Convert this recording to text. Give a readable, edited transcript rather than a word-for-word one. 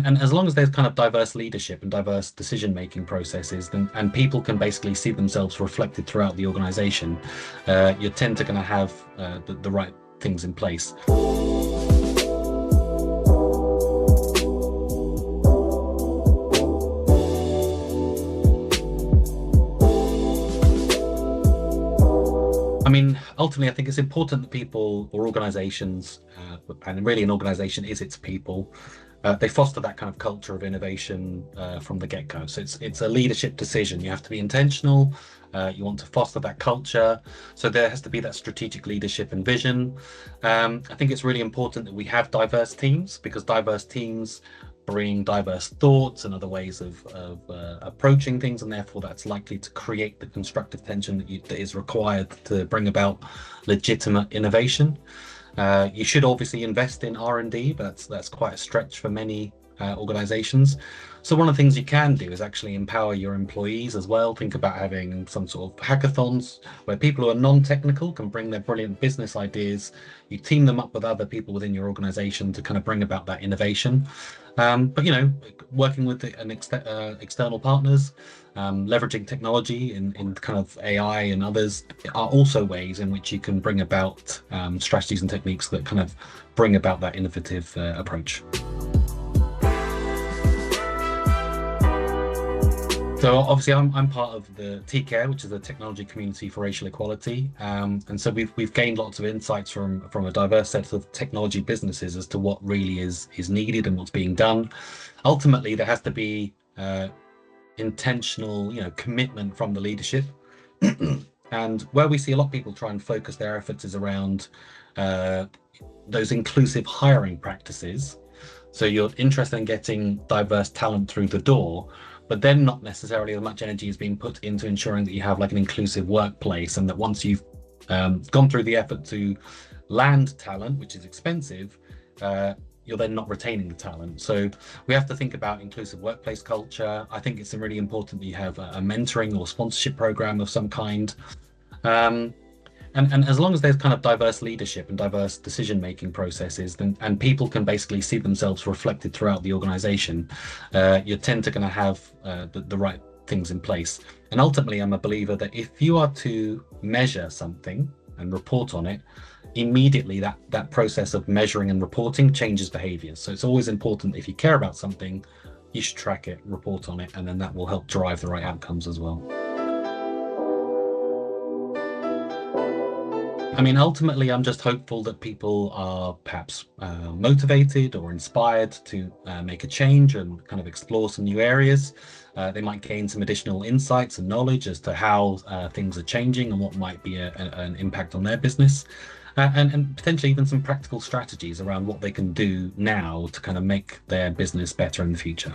And as long as there's kind of diverse leadership and diverse decision-making processes, then, and people can basically see themselves reflected throughout the organization, you tend to going to have the right things in place. I mean, ultimately, I think it's important that people or organizations, and really an organization is its people, they foster that kind of culture of innovation from the get-go. So it's a leadership decision. You have to be intentional. You want to foster that culture. So there has to be that strategic leadership and vision. I think it's really important that we have diverse teams, because diverse teams bring diverse thoughts and other ways of approaching things, and therefore that's likely to create the constructive tension that is required to bring about legitimate innovation. You should obviously invest in R&D, but that's quite a stretch for many organizations. So one of the things you can do is actually empower your employees as well. Think about having some sort of hackathons where people who are non-technical can bring their brilliant business ideas. You team them up with other people within your organization to kind of bring about that innovation. But you know, working with external partners, leveraging technology in kind of AI and others are also ways in which you can bring about strategies and techniques that kind of bring about that innovative approach. So obviously I'm part of the TCARE, which is the Technology Community for Racial Equality. And so we've gained lots of insights from a diverse set of technology businesses as to what really is needed and what's being done. Ultimately, there has to be intentional, commitment from the leadership. And where we see a lot of people try and focus their efforts is around those inclusive hiring practices. So you're interested in getting diverse talent through the door, but then not necessarily as much energy is being put into ensuring that you have like an inclusive workplace, and that once you've gone through the effort to land talent, which is expensive, you're then not retaining the talent. So we have to think about inclusive workplace culture. I think it's really important that you have a mentoring or sponsorship program of some kind. And as long as there's kind of diverse leadership and diverse decision-making processes, then, and people can basically see themselves reflected throughout the organization, you tend to going to have the right things in place. And ultimately, I'm a believer that if you are to measure something and report on it, immediately that process of measuring and reporting changes behaviors. So it's always important that if you care about something, you should track it, report on it, and then that will help drive the right outcomes as well. I mean, ultimately, I'm just hopeful that people are perhaps motivated or inspired to make a change and kind of explore some new areas. They might gain some additional insights and knowledge as to how things are changing and what might be an impact on their business. And potentially even some practical strategies around what they can do now to kind of make their business better in the future.